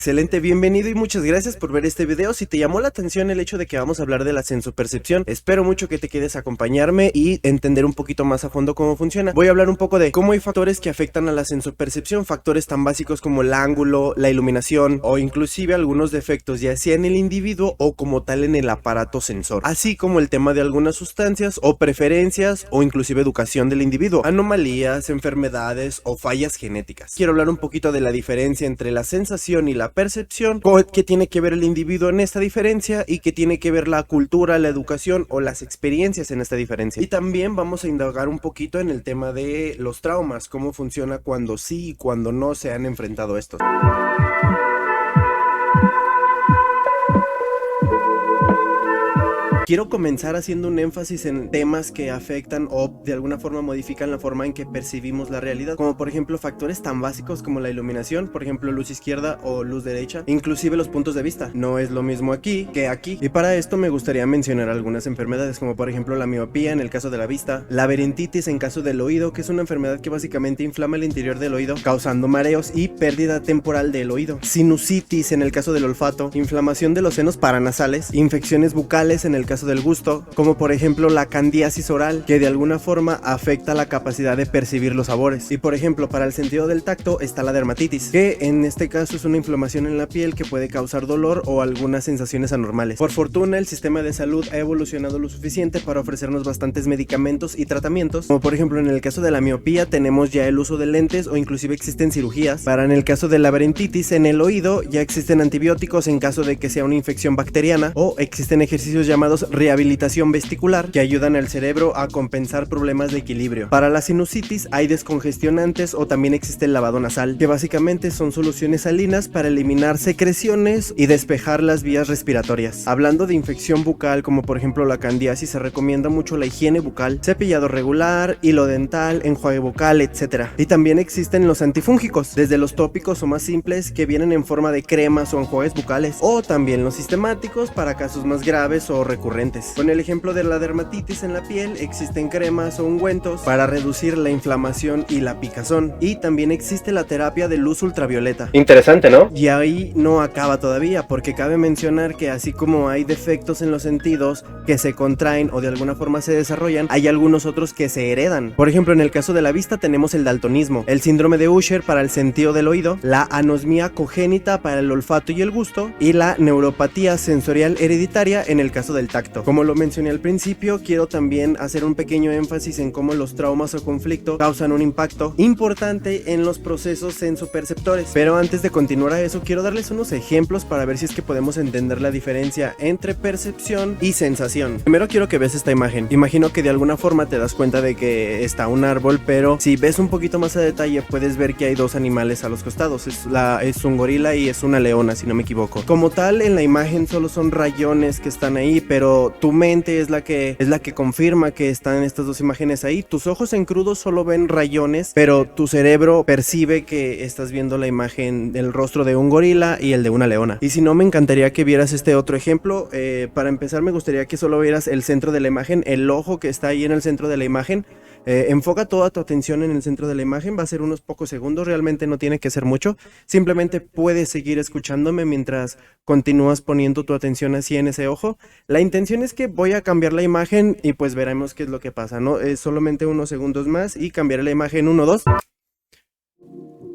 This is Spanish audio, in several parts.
Excelente, bienvenido y muchas gracias por ver este video. Si te llamó la atención el hecho de que vamos a hablar de la sensopercepción, espero mucho que te quedes a acompañarme y entender un poquito más a fondo cómo funciona. Voy a hablar un poco de cómo hay factores que afectan a la sensopercepción, factores tan básicos como el ángulo, la iluminación o inclusive algunos defectos ya sea en el individuo o como tal en el aparato sensor, así como el tema de algunas sustancias o preferencias o inclusive educación del individuo, anomalías, enfermedades o fallas genéticas. Quiero hablar un poquito de la diferencia entre la sensación y la percepción, qué tiene que ver el individuo en esta diferencia y qué tiene que ver la cultura, la educación o las experiencias en esta diferencia. Y también vamos a indagar un poquito en el tema de los traumas, cómo funciona cuando sí y cuando no se han enfrentado a estos. Quiero comenzar haciendo un énfasis en temas que afectan o de alguna forma modifican la forma en que percibimos la realidad, como por ejemplo factores tan básicos como la iluminación, por ejemplo luz izquierda o luz derecha, inclusive los puntos de vista. No es lo mismo aquí que aquí. Y para esto me gustaría mencionar algunas enfermedades, como por ejemplo la miopía en el caso de la vista, laberintitis en caso del oído, que es una enfermedad que básicamente inflama el interior del oído, causando mareos y pérdida temporal del oído, sinusitis en el caso del olfato, inflamación de los senos paranasales, infecciones bucales en el caso del gusto, como por ejemplo la candidiasis oral, que de alguna forma afecta la capacidad de percibir los sabores. Y por ejemplo para el sentido del tacto está la dermatitis, que en este caso es una inflamación en la piel que puede causar dolor o algunas sensaciones anormales. Por fortuna el sistema de salud ha evolucionado lo suficiente para ofrecernos bastantes medicamentos y tratamientos, como por ejemplo en el caso de la miopía tenemos ya el uso de lentes o inclusive existen cirugías. Para en el caso de la laberintitis en el oído ya existen antibióticos en caso de que sea una infección bacteriana, o existen ejercicios llamados rehabilitación vestibular que ayudan al cerebro a compensar problemas de equilibrio. Para la sinusitis hay descongestionantes o también existe el lavado nasal, que básicamente son soluciones salinas para eliminar secreciones y despejar las vías respiratorias. Hablando de infección bucal como por ejemplo la candidiasis, se recomienda mucho la higiene bucal, cepillado regular, hilo dental, enjuague bucal, etc. Y también existen los antifúngicos, desde los tópicos o más simples que vienen en forma de cremas o enjuagues bucales, o también los sistemáticos para casos más graves o recurrentes. Con el ejemplo de la dermatitis en la piel, existen cremas o ungüentos para reducir la inflamación y la picazón, y también existe la terapia de luz ultravioleta. Interesante, ¿no? Y ahí no acaba todavía, porque cabe mencionar que así como hay defectos en los sentidos que se contraen o de alguna forma se desarrollan, hay algunos otros que se heredan. Por ejemplo, en el caso de la vista tenemos el daltonismo, el síndrome de Usher para el sentido del oído, la anosmia congénita para el olfato y el gusto, y la neuropatía sensorial hereditaria en el caso del tacto. Como lo mencioné al principio, quiero también hacer un pequeño énfasis en cómo los traumas o conflictos causan un impacto importante en los procesos sensoperceptores. Pero antes de continuar a eso, quiero darles unos ejemplos para ver si es que podemos entender la diferencia entre percepción y sensación. Primero quiero que veas esta imagen. Imagino que de alguna forma te das cuenta de que está un árbol, pero si ves un poquito más a detalle puedes ver que hay dos animales a los costados. Es un gorila y es una leona, si no me equivoco. Como tal, en la imagen solo son rayones que están ahí, pero tu mente es la que confirma que están estas dos imágenes ahí. Tus ojos en crudo solo ven rayones, pero tu cerebro percibe que estás viendo la imagen del rostro de un gorila y el de una leona. Y si no, me encantaría que vieras este otro ejemplo. Para empezar me gustaría que solo vieras el centro de la imagen, el ojo que está ahí en el centro de la imagen. Enfoca toda tu atención en el centro de la imagen, va a ser unos pocos segundos, realmente no tiene que ser mucho, simplemente puedes seguir escuchándome mientras continúas poniendo tu atención así en ese ojo. La intención es que voy a cambiar la imagen y pues veremos qué es lo que pasa, ¿no? Es solamente unos segundos más y cambiaré la imagen 1, 2.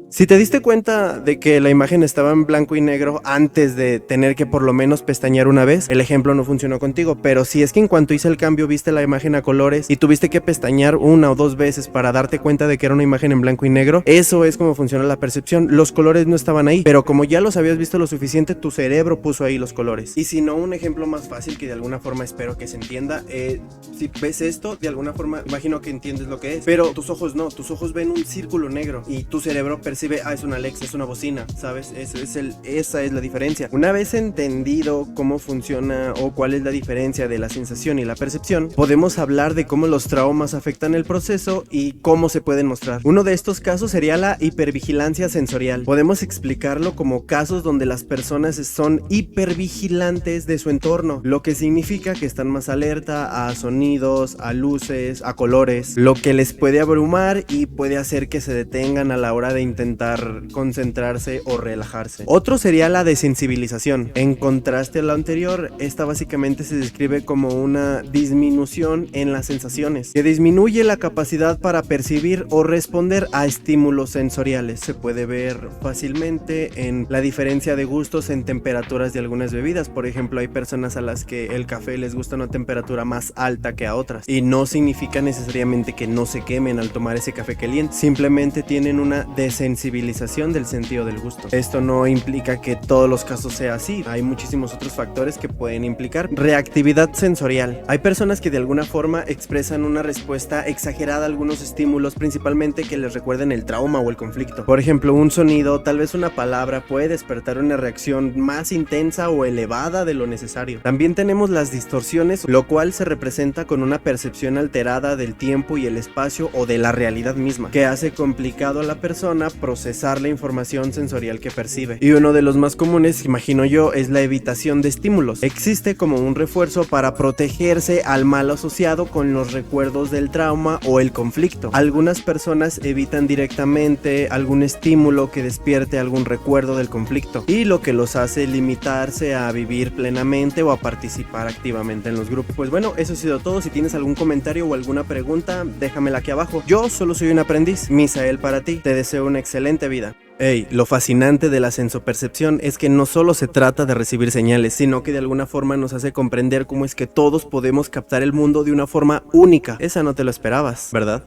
Si te diste cuenta de que la imagen estaba en blanco y negro antes de tener que por lo menos pestañear una vez, el ejemplo no funcionó contigo, pero si es que en cuanto hice el cambio viste la imagen a colores y tuviste que pestañear una o dos veces para darte cuenta de que era una imagen en blanco y negro, eso es como funciona la percepción. Los colores no estaban ahí, pero como ya los habías visto lo suficiente, tu cerebro puso ahí los colores. Y si no, un ejemplo más fácil que de alguna forma espero que se entienda, si ves esto, de alguna forma imagino que entiendes lo que es, pero tus ojos no, tus ojos ven un círculo negro y tu cerebro percibe, es una Alexa, es una bocina, ¿sabes? Esa es la diferencia. Una vez entendido cómo funciona o cuál es la diferencia de la sensación y la percepción, podemos hablar de cómo los traumas afectan el proceso y cómo se pueden mostrar. Uno de estos casos sería la hipervigilancia sensorial. Podemos explicarlo como casos donde las personas son hipervigilantes de su entorno, lo que significa que están más alerta a sonidos, a luces, a colores, lo que les puede abrumar y puede hacer que se detengan a la hora de intentar intentar concentrarse o relajarse. Otro sería la desensibilización. En contraste a lo anterior, esta básicamente se describe como una disminución en las sensaciones, que disminuye la capacidad para percibir o responder a estímulos sensoriales. Se puede ver fácilmente en la diferencia de gustos en temperaturas de algunas bebidas. Por ejemplo, hay personas a las que el café les gusta a una temperatura más alta que a otras, y no significa necesariamente que no se quemen al tomar ese café caliente, simplemente tienen una desensibilización del sentido del gusto. Esto no implica que todos los casos sea así, hay muchísimos otros factores que pueden implicar. Reactividad sensorial. Hay personas que de alguna forma expresan una respuesta exagerada a algunos estímulos, principalmente que les recuerden el trauma o el conflicto. Por ejemplo, un sonido, tal vez una palabra, puede despertar una reacción más intensa o elevada de lo necesario. También tenemos las distorsiones, lo cual se representa con una percepción alterada del tiempo y el espacio o de la realidad misma, que hace complicado a la persona procesar la información sensorial que percibe. Y uno de los más comunes, imagino yo, es la evitación de estímulos. Existe como un refuerzo para protegerse al mal asociado con los recuerdos del trauma o el conflicto. Algunas personas evitan directamente algún estímulo que despierte algún recuerdo del conflicto, y lo que los hace limitarse a vivir plenamente o a participar activamente en los grupos. Pues bueno, eso ha sido todo. Si tienes algún comentario o alguna pregunta, déjamela aquí abajo. Yo solo soy un aprendiz. Misael para ti. Te deseo una excelente vida. Hey, lo fascinante de la sensopercepción es que no solo se trata de recibir señales, sino que de alguna forma nos hace comprender cómo es que todos podemos captar el mundo de una forma única. Esa no te lo esperabas, ¿verdad?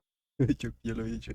Yo lo he dicho.